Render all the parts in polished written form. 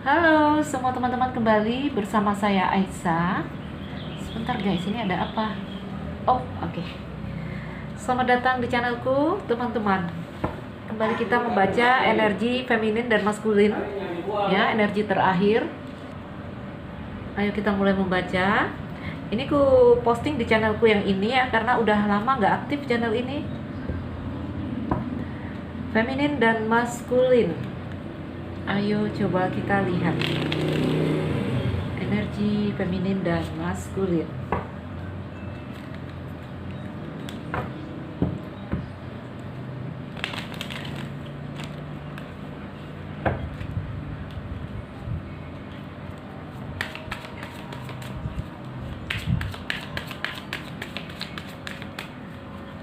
Halo semua teman-teman, kembali bersama saya Aisyah. Sebentar guys, ini ada apa? Oh, oke. Selamat datang di channelku teman-teman. Kembali kita membaca energi feminin dan maskulin, ya, energi terakhir. Ayo kita mulai membaca. Ini ku posting di channelku yang ini ya, karena udah lama nggak aktif channel ini. Feminin dan maskulin. Ayo coba kita lihat energi feminin dan maskulin.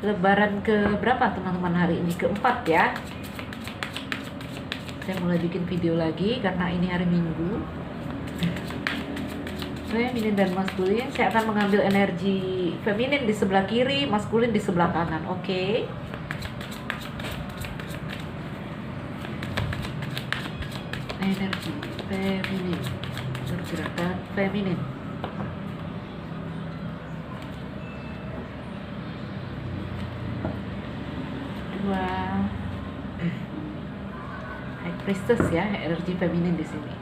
Lebaran ke berapa teman-teman hari ini? Keempat ya. Saya mulai bikin video lagi karena ini hari Minggu. Feminin dan maskulin. Saya akan mengambil energi feminin di sebelah kiri, maskulin di sebelah kanan. Oke. Energi feminin, pergerakan feminin. Dua. High Priestess ya, energi feminin di sini.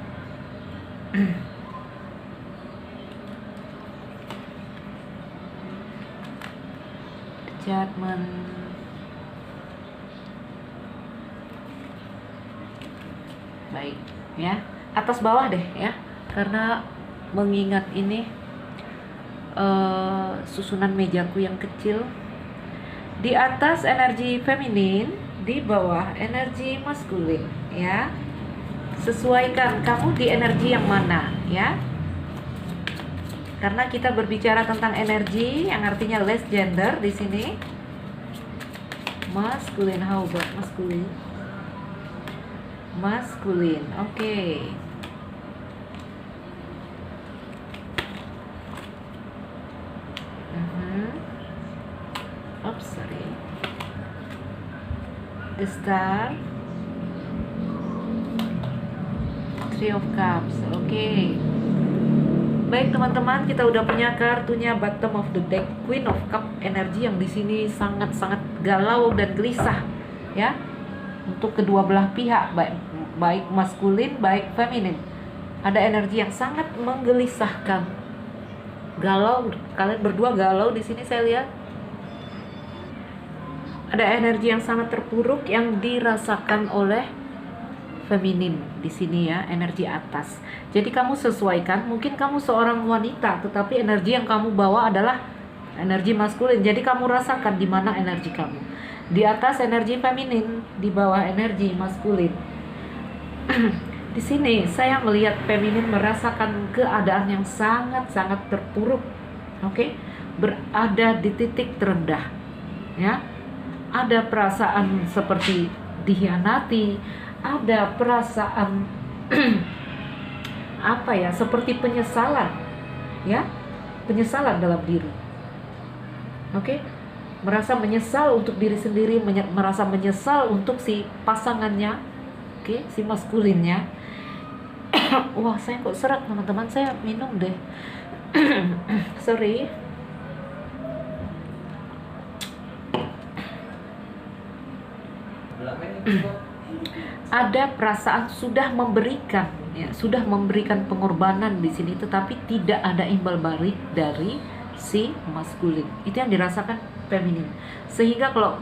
Judgment. Baik ya, atas bawah deh ya, karena mengingat ini susunan mejaku yang kecil. Di atas energi feminin, di bawah energi maskulin ya. Sesuaikan kamu di energi yang mana ya, karena kita berbicara tentang energi yang artinya less gender di sini. Maskulin, how about maskulin? Maskulin, oke. Oops, sorry. The Star, Three of Cups. Oke. Baik teman-teman, kita udah punya kartunya bottom of the deck, Queen of Cup, energi yang di sini sangat-sangat galau dan gelisah ya. Untuk kedua belah pihak, baik maskulin, baik feminin. Ada energi yang sangat menggelisahkan. Galau, kalian berdua galau di sini saya lihat. Ada energi yang sangat terpuruk yang dirasakan oleh feminin di sini ya, energi atas. Jadi kamu sesuaikan, mungkin kamu seorang wanita tetapi energi yang kamu bawa adalah energi maskulin. Jadi kamu rasakan di mana energi kamu. Di atas energi feminin, di bawah energi maskulin. Di sini saya melihat feminin merasakan keadaan yang sangat-sangat terpuruk. Oke? Berada di titik terendah. Ya. Ada perasaan seperti dikhianati, ada perasaan apa ya, seperti penyesalan ya, penyesalan dalam diri. Oke, merasa menyesal untuk diri sendiri, merasa menyesal untuk si pasangannya, oke, si maskulinnya. Wah, saya kok serak teman-teman, saya minum deh. Sorry. Ada perasaan sudah memberikan ya, sudah memberikan pengorbanan di sini, tetapi tidak ada imbal balik dari si maskulin. Itu yang dirasakan feminin. Sehingga kalau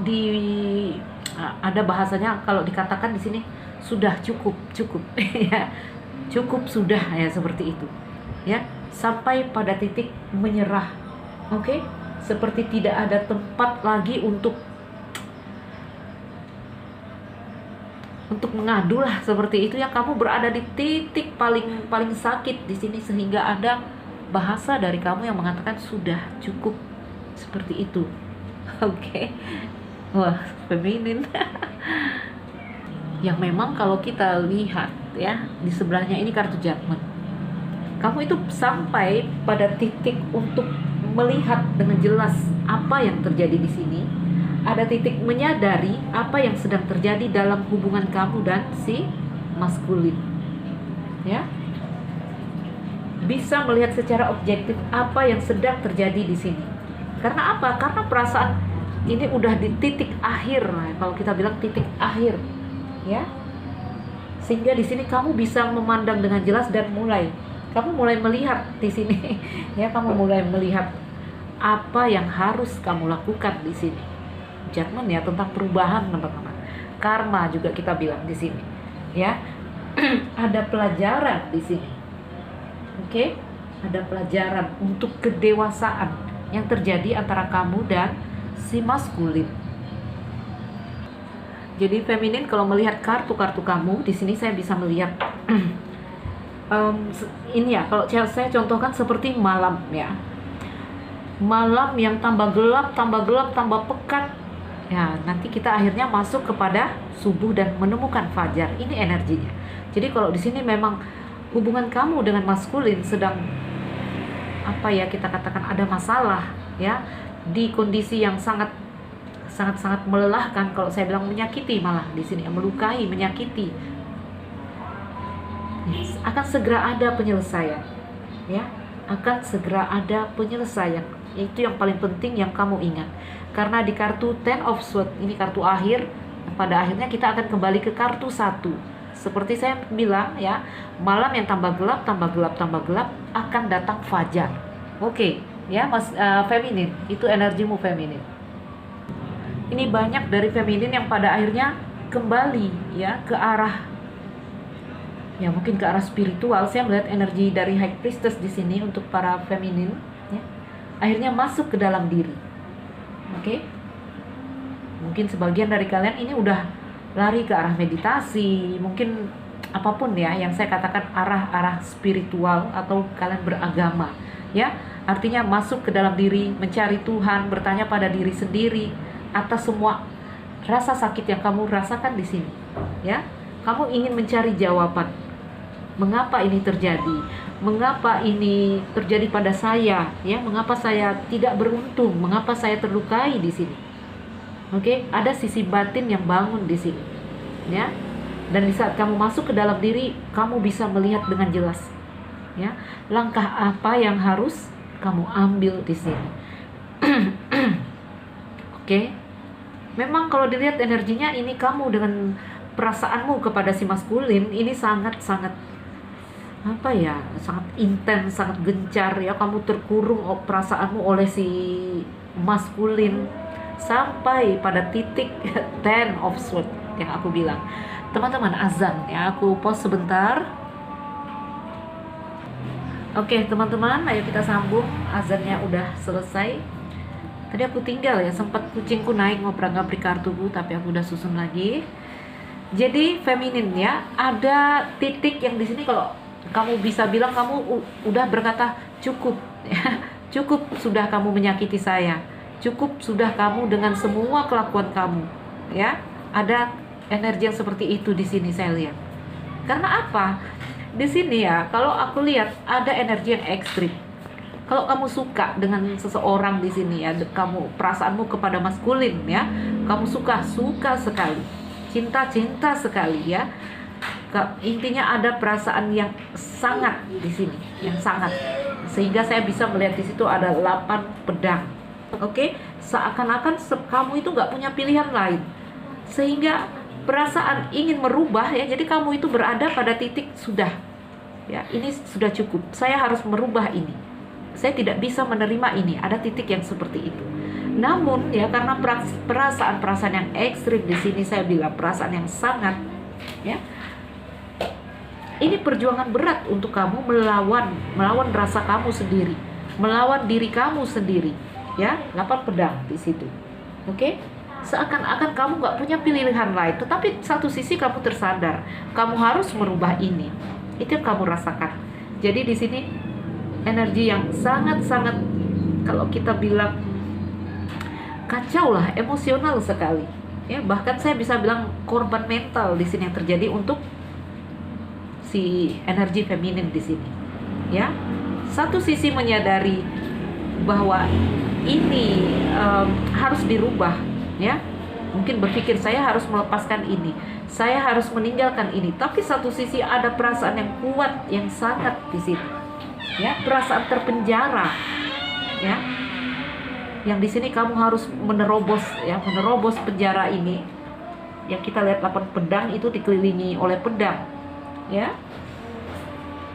ada bahasanya, kalau dikatakan di sini sudah cukup ya. Cukup sudah ya, seperti itu. Ya, sampai pada titik menyerah. Oke? Seperti tidak ada tempat lagi untuk mengadu lah, seperti itu ya. Kamu berada di titik paling sakit di sini, sehingga ada bahasa dari kamu yang mengatakan sudah cukup, seperti itu. Oke. Wah, feminin. Yang memang kalau kita lihat ya, di sebelahnya ini kartu Judgment. Kamu itu sampai pada titik untuk melihat dengan jelas apa yang terjadi di sini. Ada titik menyadari apa yang sedang terjadi dalam hubungan kamu dan si maskulin. ya, bisa melihat secara objektif apa yang sedang terjadi di sini. Karena apa? Karena perasaan ini udah di titik akhir. Nah, kalau kita bilang titik akhir, ya. Sehingga di sini kamu bisa memandang dengan jelas dan kamu mulai melihat di sini, ya, kamu mulai melihat apa yang harus kamu lakukan di sini. Judgment, ya, tentang perubahan, teman-teman. Karma juga kita bilang di sini, ya. Ada pelajaran di sini. Oke, ada pelajaran untuk kedewasaan yang terjadi antara kamu dan si maskulin. Jadi feminin kalau melihat kartu-kartu kamu di sini saya bisa melihat ini ya, kalau saya contohkan seperti malam, ya. Malam yang tambah gelap, tambah pekat. Ya, nanti kita akhirnya masuk kepada subuh dan menemukan fajar. Ini energinya. Jadi kalau di sini memang hubungan kamu dengan maskulin sedang kita katakan ada masalah, ya, di kondisi yang sangat melelahkan. Kalau saya bilang menyakiti, malah di sini melukai, menyakiti, akan segera ada penyelesaian, ya, akan segera ada penyelesaian. Itu yang paling penting yang kamu ingat. Karena di kartu Ten of Swords ini kartu akhir, pada akhirnya kita akan kembali ke kartu 1. Seperti saya bilang, ya, malam yang tambah gelap akan datang fajar. Oke, ya, feminin, itu energimu feminin. Ini banyak dari feminin yang pada akhirnya kembali, ya, ke arah, ya, mungkin ke arah spiritual. Saya melihat energi dari High Priestess di sini untuk para feminin, ya, akhirnya masuk ke dalam diri. Oke, mungkin sebagian dari kalian ini udah lari ke arah meditasi, mungkin apapun, ya, yang saya katakan arah spiritual, atau kalian beragama, ya, artinya masuk ke dalam diri, mencari Tuhan, bertanya pada diri sendiri atas semua rasa sakit yang kamu rasakan di sini, ya. Kamu ingin mencari jawaban, mengapa ini terjadi, mengapa ini terjadi pada saya, ya, mengapa saya tidak beruntung, mengapa saya terlukai di sini. Oke, ada sisi batin yang bangun di sini, ya. Dan di saat kamu masuk ke dalam diri, kamu bisa melihat dengan jelas, ya, langkah apa yang harus kamu ambil di sini. Oke, memang kalau dilihat energinya ini, kamu dengan perasaanmu kepada si maskulin ini sangat sangat intens, sangat gencar, ya. Kamu terkurung perasaanmu oleh si maskulin sampai pada titik Ten of Swords yang aku bilang. Teman-teman, azan, ya, aku pause sebentar. Oke, teman-teman, ayo kita sambung. Azannya udah selesai. Tadi aku tinggal, ya, sempat kucingku naik ngobrak-ngabrik kartuku, tapi aku udah susun lagi. Jadi feminin, ya, ada titik yang di sini kalau kamu bisa bilang kamu udah berkata cukup, ya. Cukup sudah kamu menyakiti saya. Cukup sudah kamu dengan semua kelakuan kamu, ya. Ada energi yang seperti itu di sini saya lihat. Karena apa? Di sini, ya, kalau aku lihat ada energi yang ekstrim. Kalau kamu suka dengan seseorang di sini, ya, kamu perasaanmu kepada maskulin, ya, kamu suka sekali, cinta sekali, ya. Intinya ada perasaan yang sangat di sini, yang sangat, sehingga saya bisa melihat di situ ada 8 pedang. Oke, seakan-akan kamu itu nggak punya pilihan lain, sehingga perasaan ingin merubah, ya. Jadi kamu itu berada pada titik sudah, ya, ini sudah cukup. Saya harus merubah ini. Saya tidak bisa menerima ini. Ada titik yang seperti itu. Namun, ya, karena perasaan yang ekstrim di sini, saya bilang perasaan yang sangat, ya. Ini perjuangan berat untuk kamu melawan rasa kamu sendiri, melawan diri kamu sendiri. Ya, 8 pedang di situ. Oke, seakan-akan kamu nggak punya pilihan lain, tetapi satu sisi kamu tersadar kamu harus merubah ini. Itu yang kamu rasakan. Jadi di sini energi yang sangat-sangat, kalau kita bilang kacau lah, emosional sekali, ya. Bahkan saya bisa bilang korban mental di sini yang terjadi untuk si energi feminin di sini, ya. Satu sisi menyadari bahwa ini harus dirubah, ya. Mungkin berpikir saya harus melepaskan ini. saya harus meninggalkan ini. Tapi satu sisi ada perasaan yang kuat, yang sangat di sini, ya, perasaan terpenjara, ya, yang di sini kamu harus menerobos, ya, menerobos penjara ini. Yang kita lihat 8 pedang itu dikelilingi oleh pedang, ya.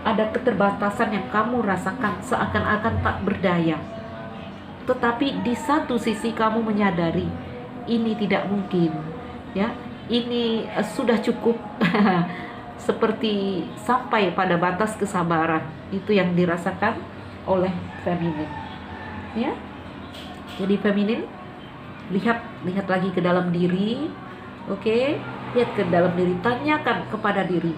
Ada keterbatasan yang kamu rasakan, seakan-akan tak berdaya. Tetapi di satu sisi kamu menyadari ini tidak mungkin, ya. Ini sudah cukup. Seperti sampai pada batas kesabaran. Itu yang dirasakan oleh feminin, ya. Jadi feminin, lihat lagi ke dalam diri. Oke, lihat ke dalam diri, tanyakan kepada diri,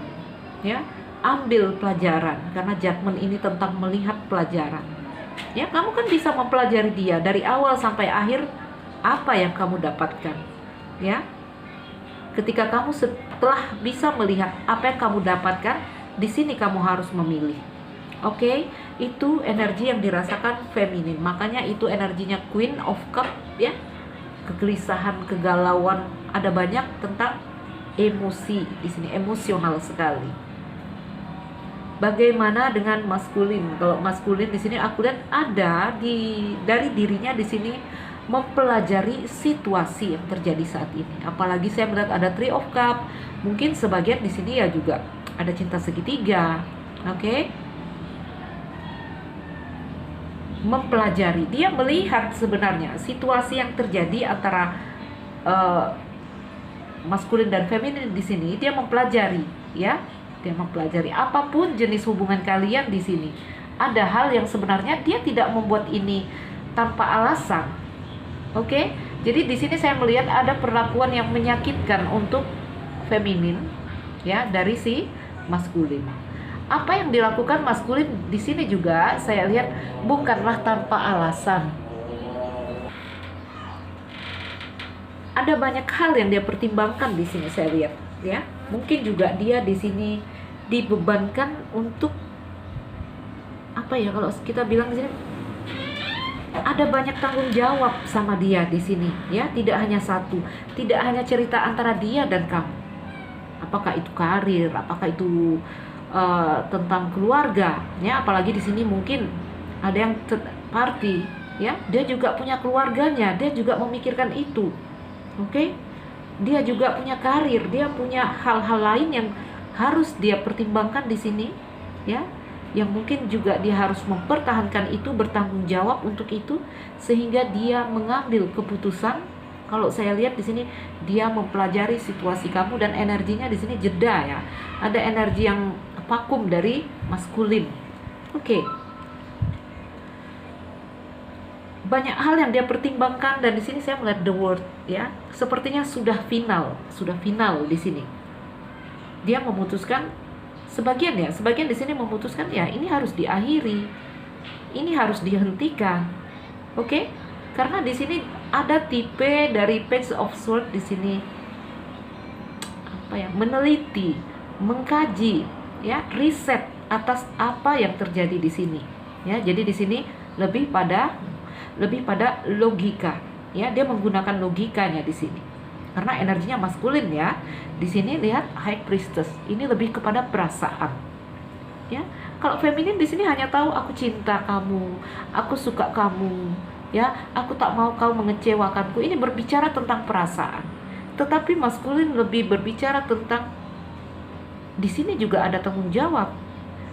ya. Ambil pelajaran, karena judgment ini tentang melihat pelajaran. Ya, kamu kan bisa mempelajari dia dari awal sampai akhir. Apa yang kamu dapatkan, ya? Ketika kamu setelah bisa melihat apa yang kamu dapatkan, di sini kamu harus memilih. Oke, itu energi yang dirasakan feminin. Makanya itu energinya Queen of Cup, ya. Kegelisahan, kegalauan, ada banyak tentang emosi di sini, emosional sekali. Bagaimana dengan maskulin? Kalau maskulin di sini aku lihat ada dari dirinya di sini mempelajari situasi yang terjadi saat ini. Apalagi saya melihat ada Three of Cup. Mungkin sebagian di sini ya juga ada cinta segitiga. Oke. Mempelajari, dia melihat sebenarnya situasi yang terjadi antara maskulin dan feminin di sini. Dia mempelajari, ya. Dia mempelajari apapun jenis hubungan kalian di sini. Ada hal yang sebenarnya dia tidak membuat ini tanpa alasan. Oke, jadi di sini saya melihat ada perlakuan yang menyakitkan untuk feminin, ya, dari si maskulin. Apa yang dilakukan maskulin di sini juga saya lihat bukanlah tanpa alasan. Ada banyak hal yang dia pertimbangkan di sini saya lihat, ya. Mungkin juga dia di sini dibebankan untuk apa ya, kalau kita bilang di sini ada banyak tanggung jawab sama dia di sini, ya. Tidak hanya satu, tidak hanya cerita antara dia dan kamu. Apakah itu karir, apakah itu tentang keluarga, ya. Apalagi di sini mungkin ada yang party, ya. Dia juga punya keluarganya, dia juga memikirkan itu. Oke. Dia juga punya karir, dia punya hal-hal lain yang harus dia pertimbangkan di sini, ya. Yang mungkin juga dia harus mempertahankan itu, bertanggung jawab untuk itu, sehingga dia mengambil keputusan. Kalau saya lihat di sini dia mempelajari situasi kamu dan energinya di sini jeda, ya. Ada energi yang vakum dari maskulin. Oke. Banyak hal yang dia pertimbangkan dan di sini saya melihat the word, ya. Sepertinya sudah final di sini. Dia memutuskan sebagian di sini memutuskan ya ini harus diakhiri. Ini harus dihentikan. Oke? Karena di sini ada tipe dari Page of Swords di sini. Apa ya? Meneliti, mengkaji, ya, riset atas apa yang terjadi di sini. Ya, jadi di sini lebih pada logika, ya. Dia menggunakan logikanya di sini. Karena energinya maskulin, ya. Di sini lihat High Priestess. Ini lebih kepada perasaan. Ya. Kalau feminin di sini hanya tahu aku cinta kamu, aku suka kamu, ya. Aku tak mau kau mengecewakanku. Ini berbicara tentang perasaan. Tetapi maskulin lebih berbicara tentang di sini juga ada tanggung jawab.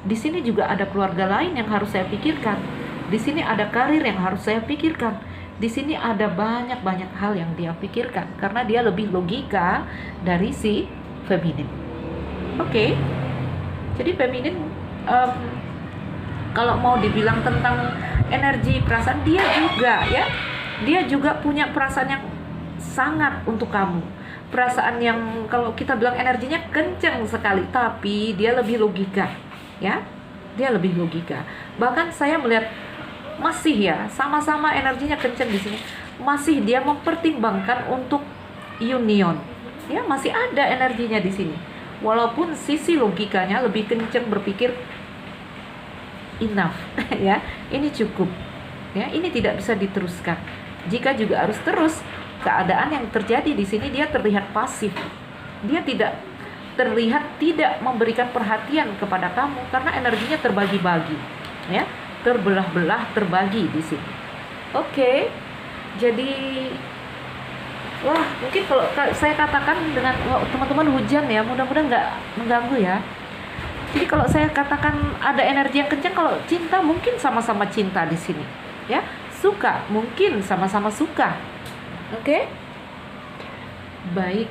Di sini juga ada keluarga lain yang harus saya pikirkan. Di sini ada karir yang harus saya pikirkan. Di sini ada banyak hal yang dia pikirkan karena dia lebih logika dari si feminin. Oke. Jadi feminin kalau mau dibilang tentang energi perasaan, dia juga, ya. Dia juga punya perasaan yang sangat untuk kamu. Perasaan yang kalau kita bilang energinya kenceng sekali, tapi dia lebih logika, ya. Dia lebih logika. Bahkan saya melihat masih, ya, sama-sama energinya kenceng di sini. Masih dia mempertimbangkan untuk union. Ya, masih ada energinya di sini. Walaupun sisi logikanya lebih kenceng berpikir enough, ya. Ini cukup. Ya, ini tidak bisa diteruskan. Jika juga harus terus, keadaan yang terjadi di sini dia terlihat pasif. dia tidak terlihat tidak memberikan perhatian kepada kamu karena energinya terbagi-bagi, ya, terbelah-belah, terbagi di sini. Oke, jadi wah, mungkin kalau saya katakan dengan teman-teman hujan ya, mudah-mudahan nggak mengganggu ya. Jadi kalau saya katakan ada energi yang kencang, kalau cinta mungkin sama-sama cinta di sini, ya. Suka mungkin sama-sama suka. Oke? Baik.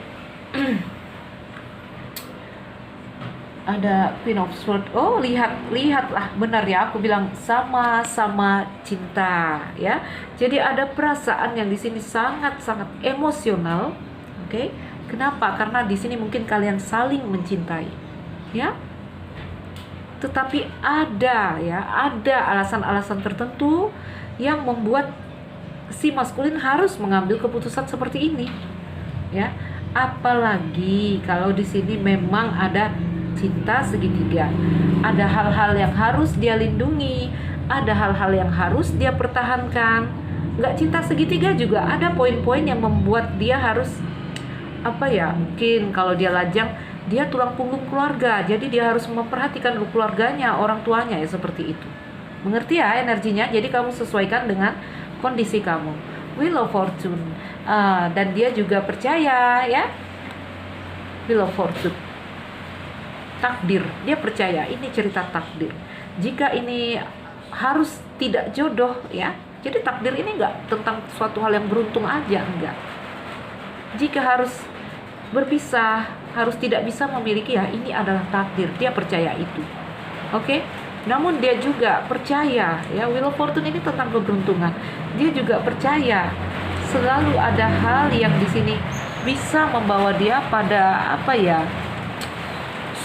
Ada Queen of Swords. Oh, lihatlah, benar ya, aku bilang sama-sama cinta, ya. Jadi ada perasaan yang di sini sangat-sangat emosional. Oke? Kenapa? Karena di sini mungkin kalian saling mencintai, ya. Tetapi ada alasan-alasan tertentu yang membuat si maskulin harus mengambil keputusan seperti ini, ya. Apalagi kalau di sini memang ada cinta segitiga, ada hal-hal yang harus dia lindungi, ada hal-hal yang harus dia pertahankan. Nggak cinta segitiga juga ada poin-poin yang membuat dia harus mungkin kalau dia lajang, dia tulang punggung keluarga, jadi dia harus memperhatikan keluarganya, orang tuanya, ya, seperti itu. Mengerti ya energinya? Jadi kamu sesuaikan dengan kondisi kamu. Wheel of Fortune, dan dia juga percaya, ya, Wheel of Fortune, takdir. Dia percaya ini cerita takdir. Jika ini harus tidak jodoh, ya, jadi takdir ini enggak tentang suatu hal yang beruntung aja, enggak. Jika harus berpisah, harus tidak bisa memiliki, ya, ini adalah takdir. Dia percaya itu. Oke? Namun dia juga percaya, ya, Wheel of Fortune ini tentang keberuntungan. Dia juga percaya selalu ada hal yang di sini bisa membawa dia pada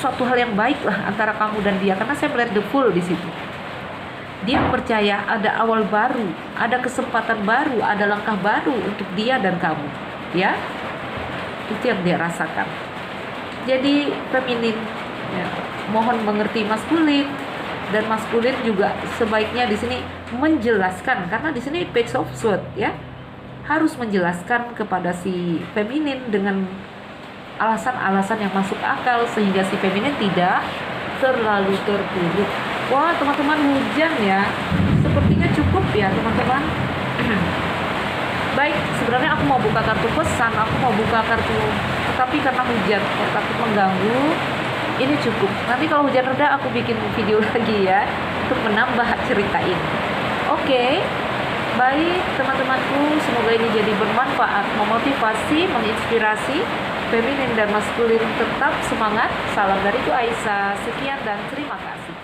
suatu hal yang baik lah antara kamu dan dia. Karena saya melihat the Fool di situ. Dia percaya ada awal baru, ada kesempatan baru, ada langkah baru untuk dia dan kamu, ya. Itu yang dia rasakan. Jadi feminin, ya, mohon mengerti maskulin, dan maskulin juga sebaiknya di sini menjelaskan, karena di sini Page of Swords, ya, harus menjelaskan kepada si feminin dengan alasan-alasan yang masuk akal sehingga si feminin tidak terlalu terpuruk. Wah, teman-teman, hujan ya, sepertinya cukup ya teman-teman. Baik, sebenarnya aku mau buka kartu pesan, aku mau buka kartu, tetapi karena hujan takut mengganggu, ini cukup. Nanti kalau hujan reda aku bikin video lagi ya untuk menambah cerita ini. Oke, baik teman-temanku, semoga ini jadi bermanfaat, memotivasi, menginspirasi. Feminin dan maskulin tetap semangat. Salam dariku Aisyah. Sekian dan terima kasih.